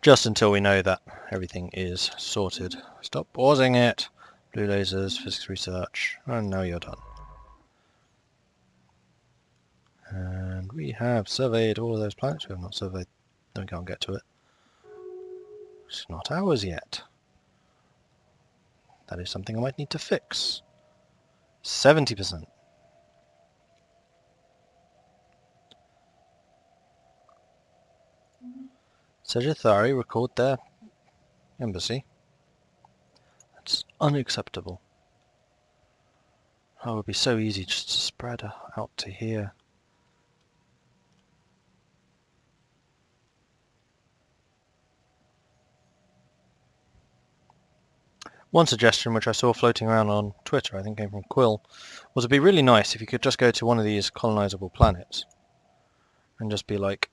just until we know that everything is sorted. Stop pausing it. Blue lasers, physics research, and now you're done. And we have surveyed all of those planets. We have not surveyed, we can't get to it. It's not ours yet. That is something I might need to fix. 70%. Sagittari record their embassy. That's unacceptable. Oh, it would be so easy just to spread out to here. One suggestion which I saw floating around on Twitter, I think came from Quill, was it'd be really nice if you could just go to one of these colonizable planets and just be like,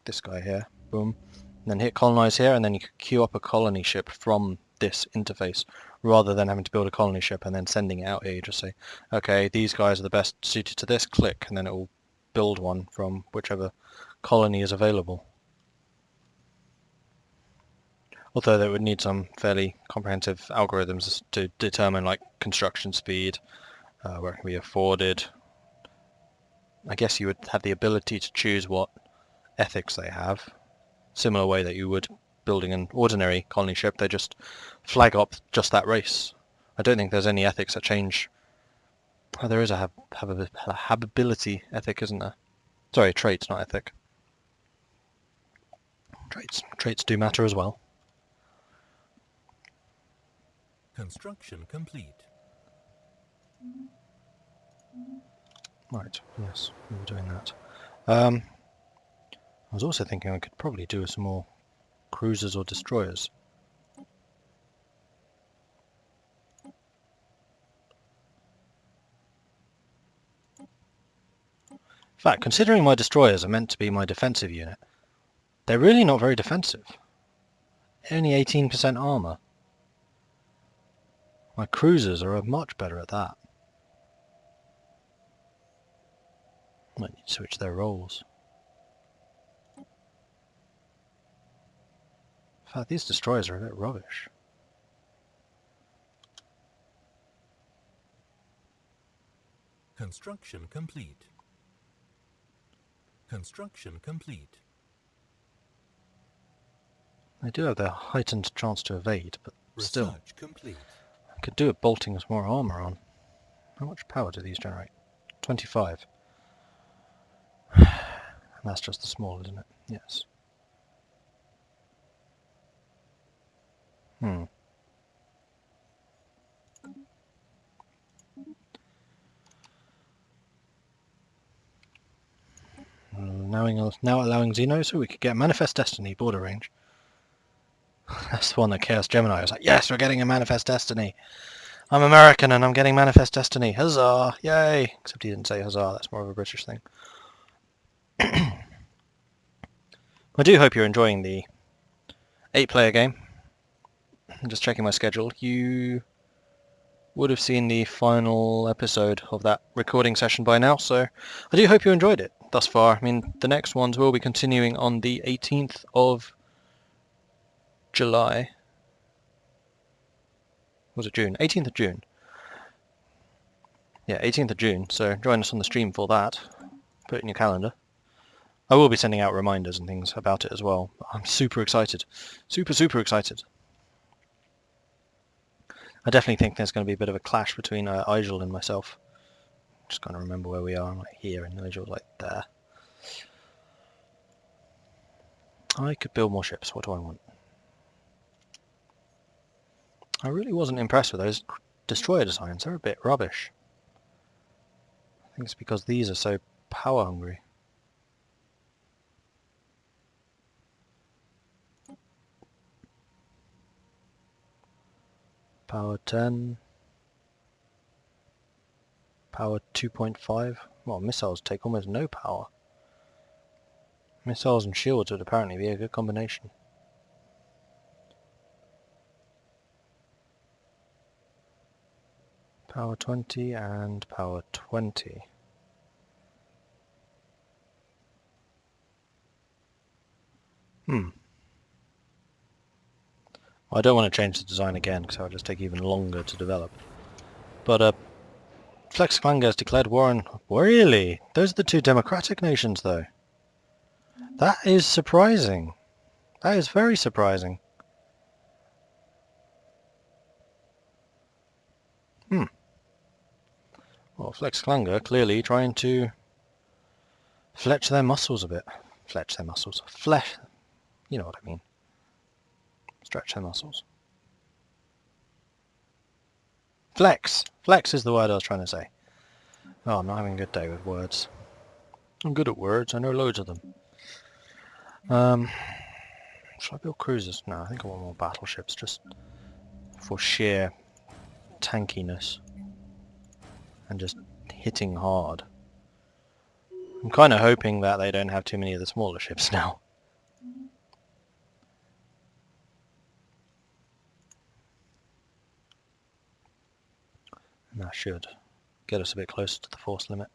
this guy here, boom, and then hit colonize here, and then you could queue up a colony ship from this interface rather than having to build a colony ship and then sending it out here. You just say, okay, these guys are the best suited to this, click, and then it will build one from whichever colony is available. Although they would need some fairly comprehensive algorithms to determine like construction speed, where it can be afforded. I guess you would have the ability to choose what ethics they have, similar way that you would building an ordinary colony ship. They just flag up just that race. I don't think there's any ethics that change. Oh, there is a habitability ethic, isn't there? Sorry, traits, not ethic. Traits do matter as well. Construction complete. Right, yes, we were doing that. I was also thinking I could probably do some more cruisers or destroyers. In fact, considering my destroyers are meant to be my defensive unit, they're really not very defensive. Only 18% armor. My cruisers are much better at that. Might need to switch their roles. In fact, these destroyers are a bit rubbish. Construction complete. Construction complete. They do have their heightened chance to evade, but still. Research complete. I could do it bolting some more armor on. How much power do these generate? 25. That's just the small, isn't it? Yes. Now allowing Xeno, so we could get Manifest Destiny border range. That's the one that Chaos Gemini was like, yes, we're getting a Manifest Destiny. I'm American and I'm getting Manifest Destiny. Huzzah! Yay! Except he didn't say huzzah, that's more of a British thing. I do hope you're enjoying the 8-player game. I'm just checking my schedule. You would have seen the final episode of that recording session by now, so I do hope you enjoyed it thus far. I mean, the next ones will be continuing on the 18th of July. Was it June? 18th of June. Yeah, 18th of June, so join us on the stream for that. Put it in your calendar. I will be sending out reminders and things about it as well. I'm super excited. Super excited. I definitely think there's going to be a bit of a clash between Igel and myself. Just kind of remember where we are. I'm like here and Igel's like there. I could build more ships. What do I want? I really wasn't impressed with those destroyer designs. They're a bit rubbish. I think it's because these are so power hungry. Power 10. Power 2.5. Well, missiles take almost no power. Missiles and shields would apparently be a good combination. Power 20 and power 20. I don't want to change the design again because it'll just take even longer to develop. But Flex Clan has declared war on... Really? Those are the two democratic nations, though. That is surprising. That is very surprising. Well, Flex Clanger clearly trying to fletch their muscles a bit. Fletch their muscles. Flesh. You know what I mean. Stretch their muscles. Flex! Flex is the word I was trying to say. Oh, I'm not having a good day with words. I'm good at words. I know loads of them. Should I build cruisers? No, I think I want more battleships, just for sheer tankiness and just hitting hard. I'm kind of hoping that they don't have too many of the smaller ships now. And that should get us a bit closer to the force limit.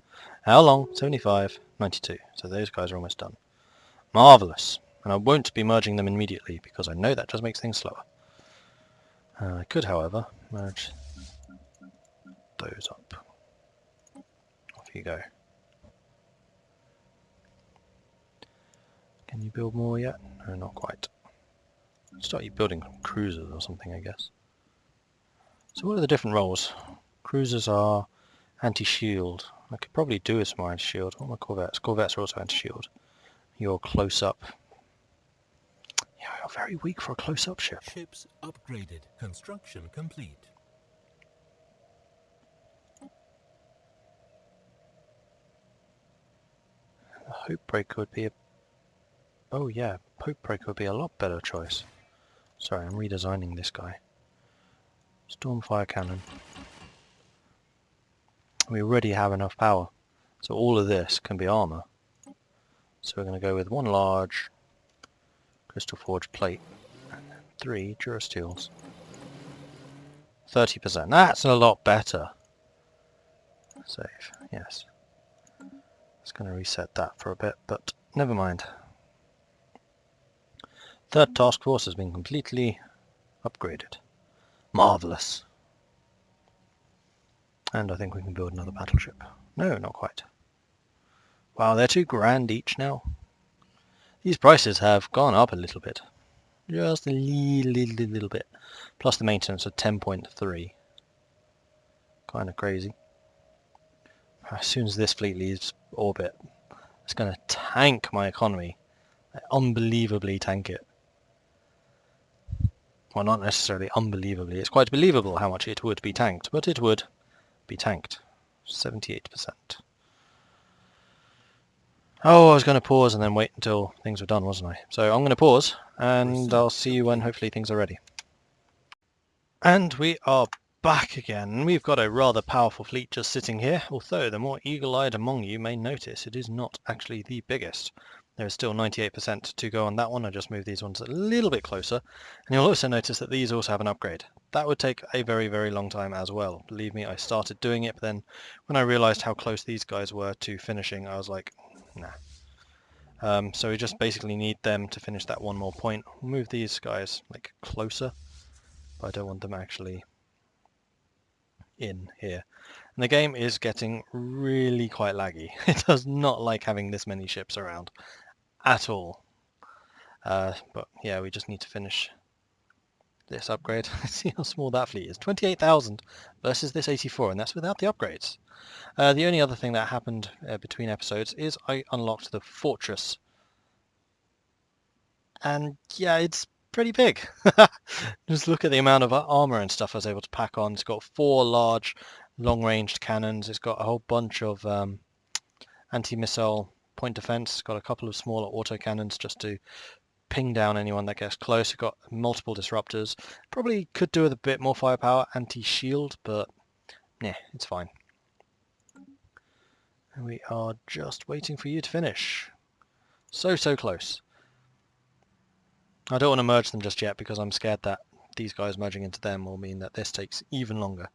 How long? 75, 92. So those guys are almost done. Marvellous. And I won't be merging them immediately because I know that just makes things slower. I could, however, merge those up. Off you go. Can you build more yet? No, not quite. Start you building cruisers or something, I guess. So what are the different roles? Cruisers are anti-shield. I could probably do with some more anti-shield. What are my corvettes? Corvettes are also anti-shield. You're close-up. Yeah, you're very weak for a close-up ship. Ships upgraded. Construction complete. A Hopebreaker would be a... Oh yeah, Hopebreaker would be a lot better choice. Sorry, I'm redesigning this guy. Stormfire cannon. We already have enough power, so all of this can be armor. So we're going to go with one large crystal forged plate and 3 durasteels. 30%. That's a lot better. Save. Yes. It's going to reset that for a bit, but never mind. Third task force has been completely upgraded. Marvellous. And I think we can build another battleship. No, not quite. Wow, they're $2 grand each now. These prices have gone up a little bit. Just a little bit. Plus the maintenance of 10.3. Kind of crazy. As soon as this fleet leaves orbit, it's going to tank my economy. Unbelievably tank it. Well, not necessarily unbelievably. It's quite believable how much it would be tanked, but it would be tanked. 78%. Oh, I was going to pause and then wait until things were done, wasn't I? So I'm going to pause, and I'll see you when hopefully things are ready. And we are back again. We've got a rather powerful fleet just sitting here, although the more eagle-eyed among you may notice it is not actually the biggest. There is still 98% to go on that one. I just moved these ones a little bit closer. And you'll also notice that these also have an upgrade. That would take a very, very long time as well. Believe me, I started doing it, but then when I realized how close these guys were to finishing, I was like, nah. So we just basically need them to finish that one more point. We'll move these guys like closer, but I don't want them actually in here. And the game is getting really quite laggy. It does not like having this many ships around at all. But yeah, we just need to finish this upgrade. See how small that fleet is. 28,000 versus this 84, and that's without the upgrades. The only other thing that happened between episodes is I unlocked the fortress. And yeah, it's pretty big. Just look at the amount of armor and stuff I was able to pack on. It's got 4 large long-ranged cannons. It's got a whole bunch of anti-missile point defense. It's got a couple of smaller autocannons just to ping down anyone that gets close. It's got multiple disruptors. Probably could do with a bit more firepower, anti-shield, but yeah, it's fine. And we are just waiting for you to finish. So close. I don't want to merge them just yet because I'm scared that these guys merging into them will mean that this takes even longer.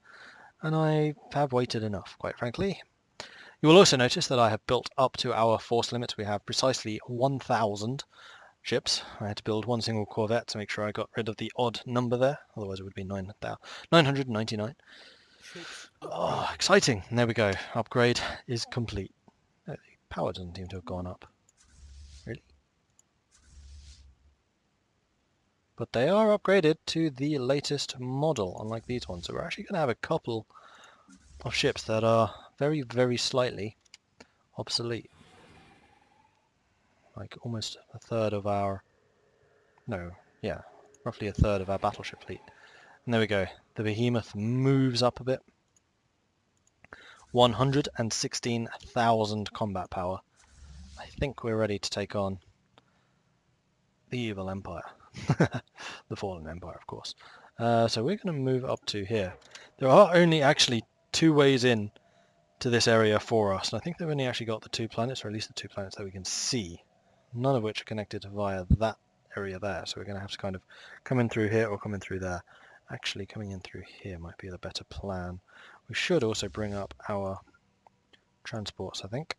And I have waited enough, quite frankly. You will also notice that I have built up to our force limit. We have precisely 1,000 ships. I had to build one single corvette to make sure I got rid of the odd number there, otherwise it would be 999. Ships Oh, upgraded. exciting! And there we go. Upgrade is complete. Oh, the power doesn't seem to have gone up. Really? But they are upgraded to the latest model, unlike these ones. So we're actually going to have a couple of ships that are very, very slightly obsolete. Like almost a third of our... No, yeah, roughly a third of our battleship fleet. And there we go. The Behemoth moves up a bit. 116,000 combat power. I think we're ready to take on the evil empire. The fallen empire, of course. So we're going to move up to here. There are only actually 2 ways in to this area for us, and I think they've only actually got the 2 planets, or at least the 2 planets that we can see, none of which are connected via that area there. So we're going to have to kind of come in through here or come in through there. Actually, coming in through here might be the better plan. We should also bring up our transports, I think,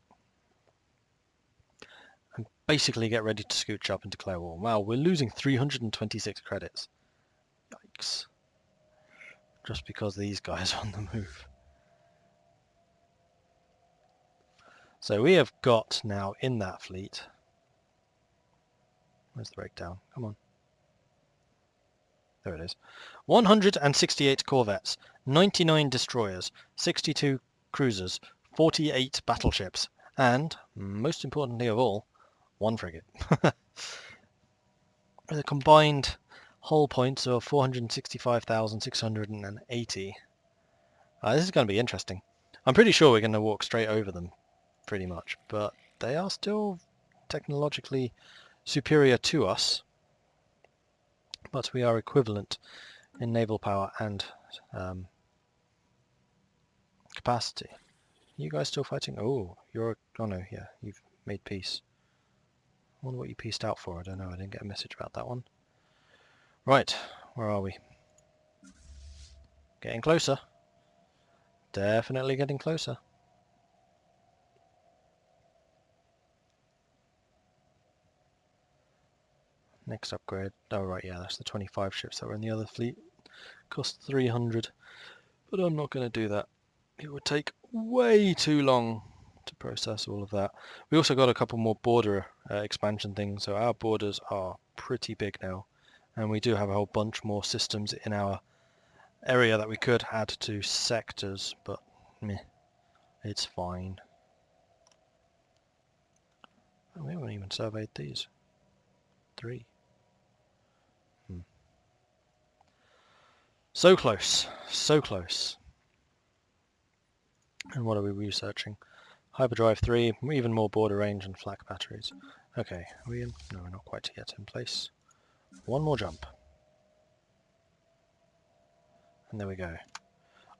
and basically get ready to scooch up and declare war. Wow, we're losing 326 credits. Yikes. Just because these guys are on the move. So we have got now in that fleet... Where's the breakdown? Come on. There it is. 168 corvettes, 99 destroyers, 62 cruisers, 48 battleships, and, most importantly of all, 1 frigate. With a combined hull points of 465,680. This is going to be interesting. I'm pretty sure we're going to walk straight over them, pretty much, but they are still technologically superior to us. But we are equivalent in naval power and capacity. You guys still fighting? Oh, you're... Oh no, yeah, you've made peace. I wonder what you peaced out for. I don't know, I didn't get a message about that one. Right, where are we? Getting closer. Definitely getting closer. Next upgrade. Oh right, yeah, that's the 25 ships that were in the other fleet. Cost 300, but I'm not going to do that. It would take way too long to process all of that. We also got a couple more border expansion things, so our borders are pretty big now, and we do have a whole bunch more systems in our area that we could add to sectors, but meh, it's fine. Oh, we haven't even surveyed these. 3. So close, so close. And what are we researching? Hyperdrive 3, even more border range and flak batteries. Okay, are we in? No, we're not quite yet in place. One more jump. And there we go.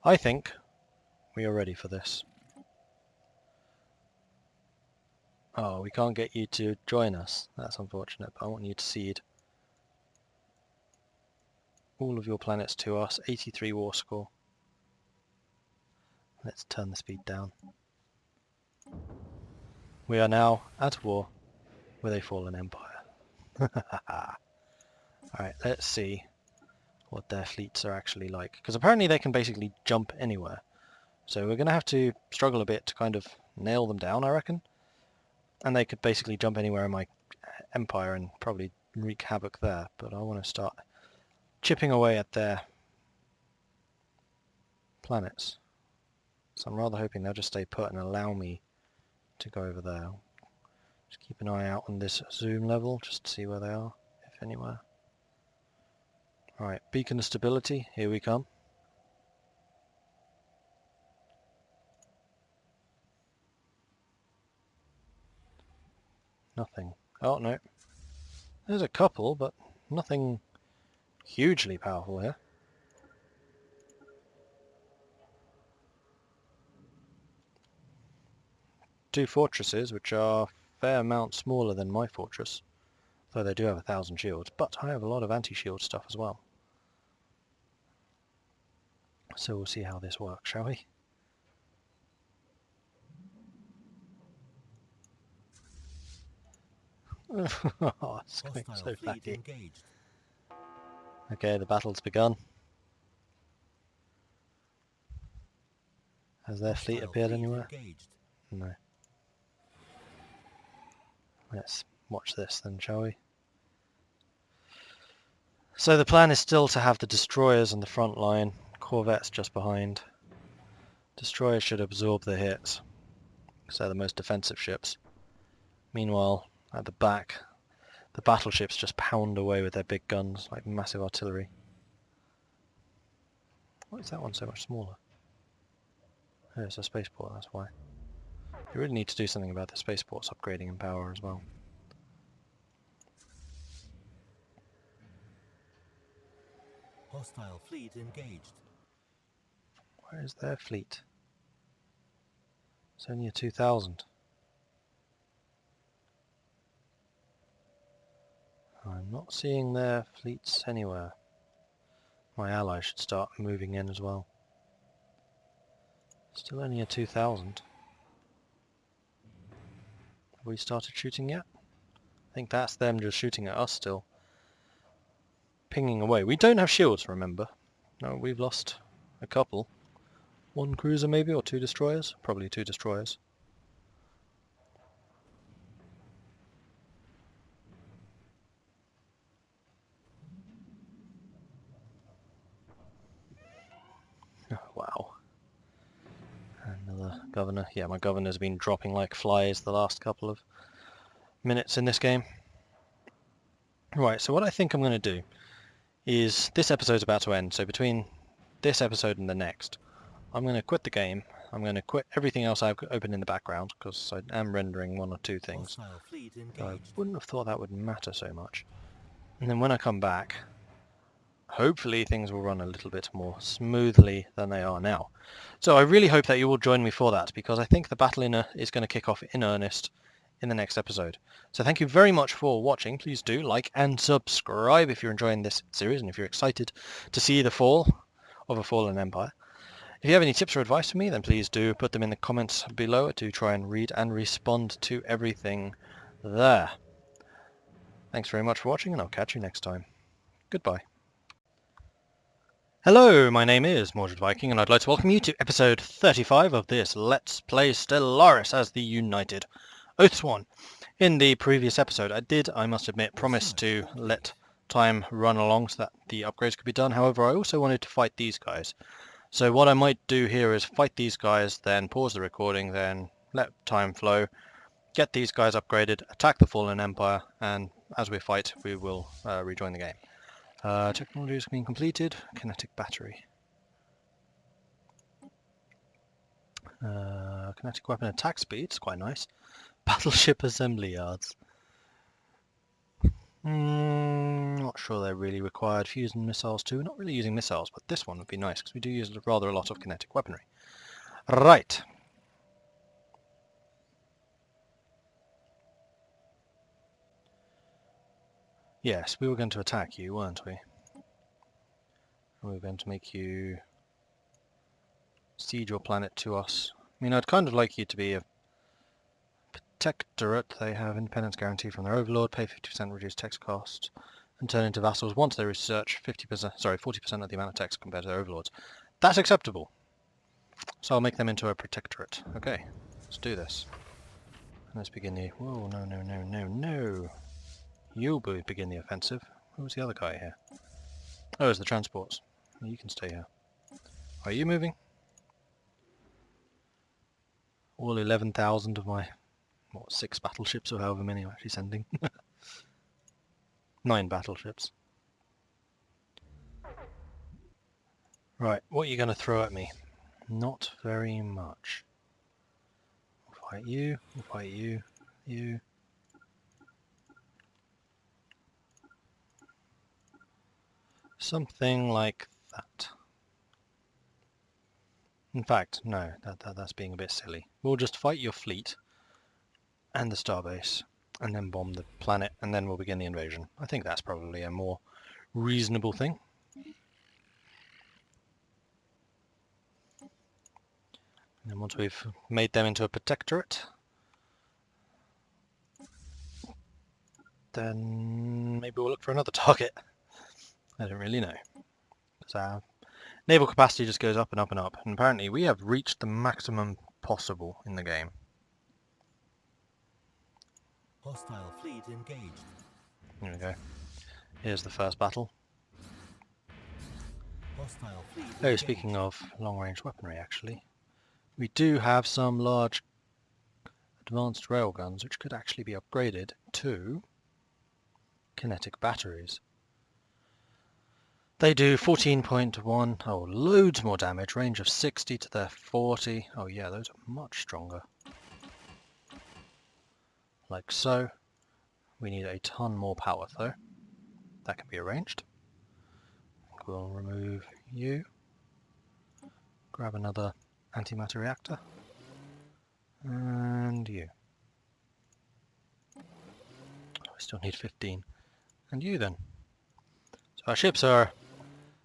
I think we are ready for this. Oh, we can't get you to join us. That's unfortunate, but I want you to cede all of your planets to us. 83 war score. Let's turn the speed down. We are now at war with a fallen empire. Alright, let's see what their fleets are actually like. Because apparently they can basically jump anywhere. So we're going to have to struggle a bit to kind of nail them down, I reckon. And they could basically jump anywhere in my empire and probably wreak havoc there. But I want to start chipping away at their planets. So I'm rather hoping they'll just stay put and allow me to go over there. Just keep an eye out on this zoom level, just to see where they are, if anywhere. Alright, beacon of stability, here we come. Nothing. Oh no. There's a couple, but nothing hugely powerful here. Two fortresses, which are a fair amount smaller than my fortress. Though they do have 1,000 shields, but I have a lot of anti-shield stuff as well. So we'll see how this works, shall we? Oh, it's going Hostile so fleet laggy. engaged. Okay, the battle's begun. Has their fleet Hostile appeared fleet anywhere? engaged. No. Let's watch this then, shall we? So the plan is still to have the destroyers on the front line, corvettes just behind. Destroyers should absorb the hits, because they're the most defensive ships. Meanwhile, at the back, the battleships just pound away with their big guns, like massive artillery. Why is that one so much smaller? Oh, it's a spaceport, that's why. You really need to do something about the spaceports upgrading in power as well. Hostile fleet engaged. Where is their fleet? It's only a 2000. I'm not seeing their fleets anywhere. My allies should start moving in as well. Still only a 2000. Have we started shooting yet? I think that's them just shooting at us still. Pinging away. We don't have shields, remember. No, we've lost a couple. One cruiser maybe, or 2 destroyers? Probably 2 destroyers. Wow. Another governor. Yeah, my governor's been dropping like flies the last couple of minutes in this game. Right, so what I think I'm going to do is, this episode's about to end, so between this episode and the next, I'm going to quit the game. I'm going to quit everything else I've opened in the background, because I am rendering 1 or 2 things. Hostile fleet So I engaged. wouldn't have thought that would matter so much. And then when I come back, hopefully things will run a little bit more smoothly than they are now. So I really hope that you will join me for that, because I think the battle is going to kick off in earnest in the next episode. So thank you very much for watching. Please do like and subscribe if you're enjoying this series and if you're excited to see the fall of a fallen empire. If you have any tips or advice for me, then please do put them in the comments below. I do try and read and respond to everything there. Thanks very much for watching, and I'll catch you next time. Goodbye. Hello, my name is Mordred Viking, and I'd like to welcome you to episode 35 of this Let's Play Stellaris as the United Oathsworn. In the previous episode, I must admit, promise to let time run along so that the upgrades could be done. However, I also wanted to fight these guys. So what I might do here is fight these guys, then pause the recording, then let time flow, get these guys upgraded, attack the Fallen Empire, and as we fight, we will rejoin the game. Technology has been completed. Kinetic battery. Kinetic weapon attack speed, it's quite nice. Battleship assembly yards. Not sure they're really required. Fusion missiles too. We're not really using missiles, but this one would be nice because we do use rather a lot of kinetic weaponry. Right. Yes, we were going to attack you, weren't we? We were going to make you cede your planet to us. I mean, I'd kind of like you to be a protectorate. They have independence guarantee from their overlord, pay 50% reduced tax cost, and turn into vassals once they research 40% of the amount of tax compared to their overlords. That's acceptable. So I'll make them into a protectorate. Okay, let's do this. Let's begin the... Whoa, no, no, no, no, no. You'll begin the offensive. Who's the other guy here? Oh, it's the transports. You can stay here. Are you moving? All 11,000 of my, 6 battleships or however many I'm actually sending. 9 battleships. Right, what are you going to throw at me? Not very much. We'll fight you, we'll fight you, you. Something like that. In fact, no, that's being a bit silly. We'll just fight your fleet and the starbase, and then bomb the planet, and then we'll begin the invasion. I think that's probably a more reasonable thing. And then once we've made them into a protectorate, then maybe we'll look for another target. I don't really know. Because our naval capacity just goes up and up and up. And apparently we have reached the maximum possible in the game. Hostile fleet engaged. Here we go. Here's the first battle. Hostile fleet Oh, engaged. speaking of long-range weaponry, actually, we do have some large advanced railguns which could actually be upgraded to kinetic batteries. They do 14.1, oh, loads more damage, range of 60 to their 40. Oh yeah, those are much stronger. Like so. We need a ton more power though. That can be arranged. We'll remove you. Grab another antimatter reactor. And you. We still need 15. And you then. So our ships are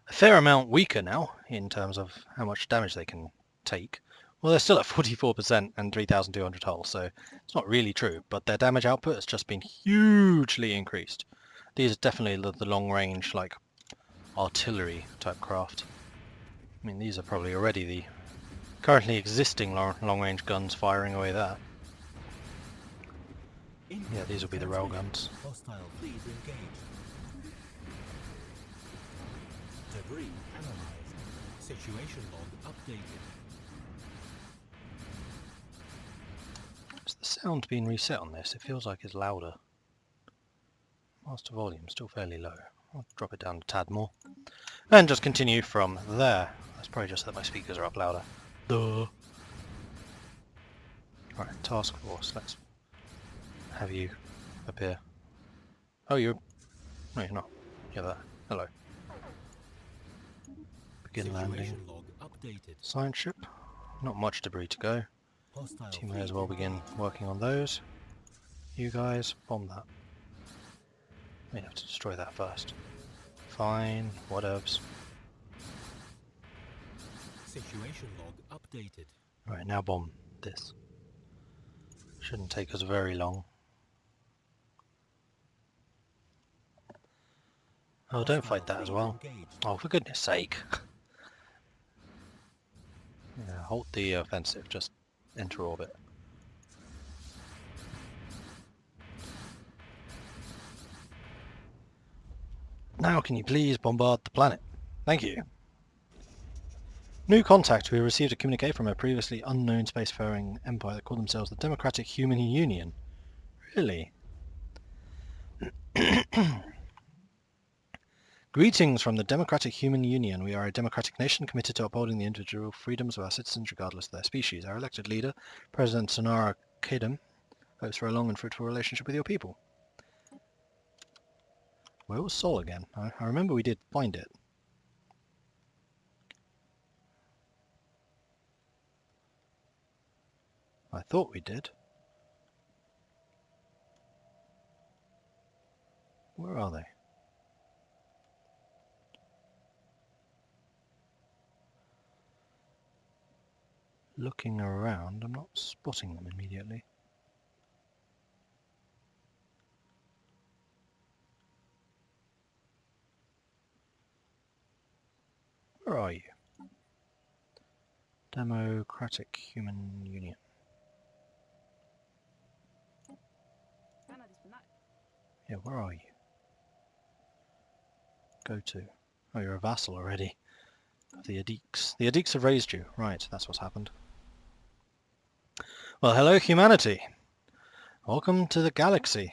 a fair amount weaker now in terms of how much damage they can take. Well, they're still at 44% and 3,200 hull, so it's not really true, but their damage output has just been hugely increased. These are definitely the long-range, like, artillery type craft. I mean, these are probably already the currently existing long-range guns firing away there. Yeah, these will be the rail guns. Hostile fleet engaged. Debris analyzed. Situation log updated. Is the sound being reset on this? It feels like it's louder. Master volume still fairly low. I'll drop it down a tad more. And just continue from there. That's probably just that my speakers are up louder. Duh. Alright, task force. Let's have you appear. Oh, you're... No, you're not. You're there. Hello. Begin landing. Situation log updated. Science ship. Not much debris to go. Hostile So you may fleet as well begin engaged. working on those. You guys, bomb that. We have to destroy that first. Fine, whatevs. Situation log updated. Right, now bomb this. Shouldn't take us very long. Oh, don't fight that as well. Oh, for goodness sake. Yeah, halt the offensive, just enter orbit. Now can you please bombard the planet? Thank you. New contact. We received a communique from a previously unknown spacefaring empire that called themselves the Democratic Human Union. Really? Greetings from the Democratic Human Union. We are a democratic nation committed to upholding the individual freedoms of our citizens regardless of their species. Our elected leader, President Sonara Kadam, hopes for a long and fruitful relationship with your people. Where was Sol again? I remember we did find it. I thought we did. Where are they? Looking around, I'm not spotting them immediately. Where are you? Democratic Human Union. Yeah, where are you? Go to. Oh, you're a vassal already. Of the Adiques. The Adiques have raised you. Right, that's what's happened. Well, hello humanity. Welcome to the galaxy.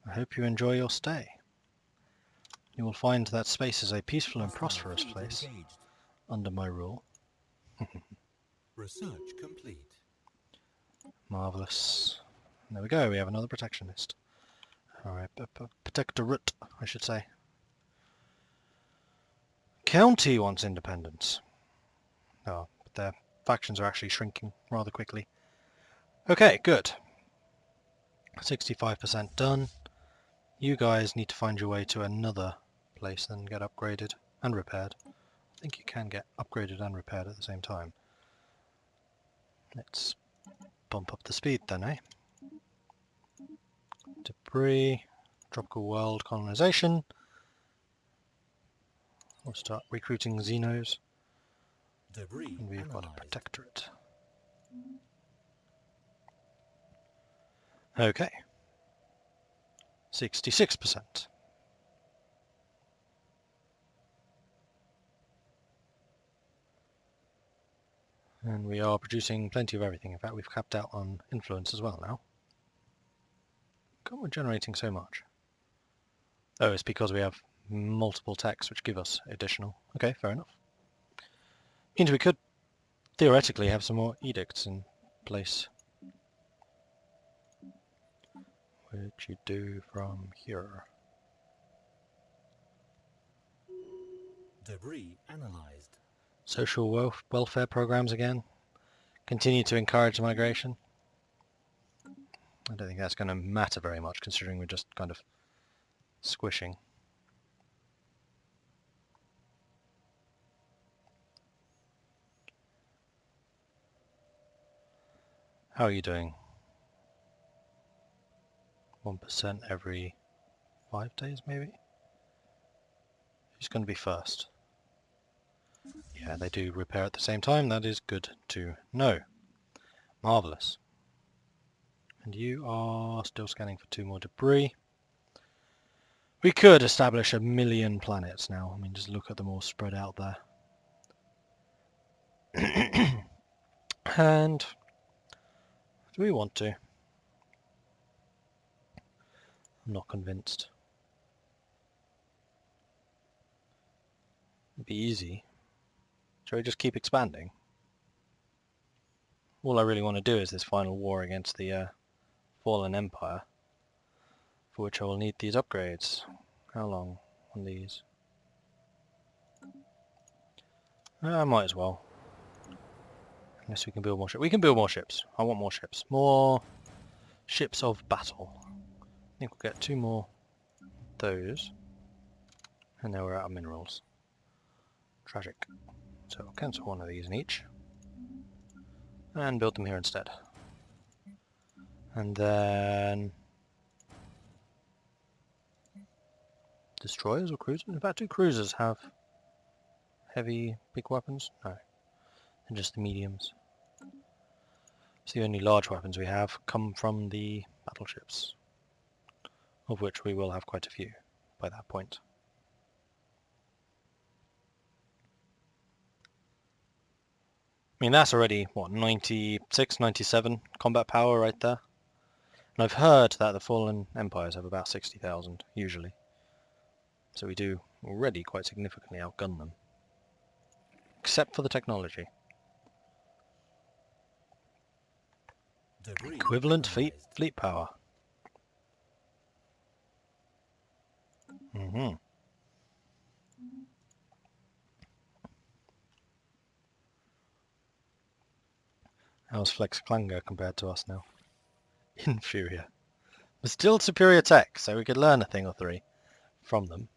I hope you enjoy your stay. You will find that space is a peaceful and prosperous place under my rule. Research complete. Marvellous. There we go, we have another protectionist. Alright, protectorate, I should say. County wants independence. Oh, but their factions are actually shrinking rather quickly. Okay, good. 65% done. You guys need to find your way to another place and get upgraded and repaired. I think you can get upgraded and repaired at the same time. Let's bump up the speed then, eh? Debris, tropical world colonization. We'll start recruiting Xenos, Debris and we've got a analyzed. protectorate. Okay. 66%. And we are producing plenty of everything. In fact, we've capped out on influence as well now. Come on, generating so much. Oh, it's because we have multiple techs which give us additional. Okay, fair enough. Means we could theoretically have some more edicts in place. Which you do from here. Debris analyzed. Social welfare programs again. Continue to encourage migration. I don't think that's going to matter very much considering we're just kind of squishing. How are you doing? 1% every 5 days maybe? Who's going to be first? Yeah, they do repair at the same time. That is good to know. Marvellous. And you are still scanning for 2 more debris. We could establish 1 million planets now. I mean, just look at them all spread out there. And do we want to? I'm not convinced. It'd be easy. Shall we just keep expanding? All I really want to do is this final war against the fallen empire, for which I will need these upgrades. How long on these? I might as well. Unless we can build more ships. We can build more ships. I want more ships. More ships of battle. I think we'll get 2 more of those. And then we're out of minerals. Tragic. So I'll cancel 1 of these in each. And build them here instead. And then... destroyers or cruisers? In fact, do cruisers have heavy, big weapons? No. And just the mediums. So the only large weapons we have come from the battleships. Of which we will have quite a few by that point. I mean, that's already, what, 96, 97 combat power right there? And I've heard that the fallen empires have about 60,000, usually. So we do already quite significantly outgun them. Except for the technology. Debris Equivalent analyzed. fleet power. How's Flex Klanger compared to us now? Inferior. But still superior tech, so we could learn a thing or 3 from them.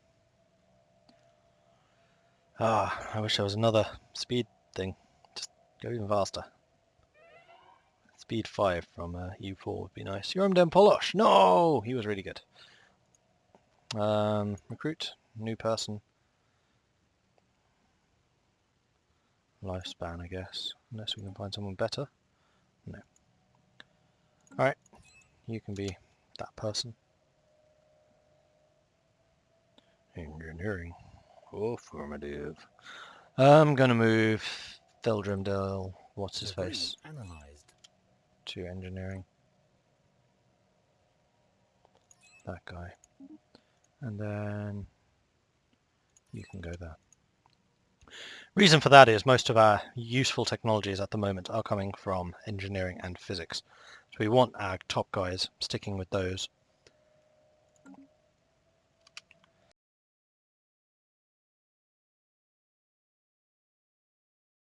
Ah, I wish there was another speed thing. Just go even faster. Speed 5 from U4 would be nice. Ursian Polosh! No! He was really good. Recruit. New person. Lifespan, I guess. Unless we can find someone better. No. Alright. You can be that person. Engineering. Affirmative. I'm gonna move Theldrimdale, what's his Debris face, analyzed. to engineering. That guy. And then you can go there. Reason for that is most of our useful technologies at the moment are coming from engineering and physics. So we want our top guys sticking with those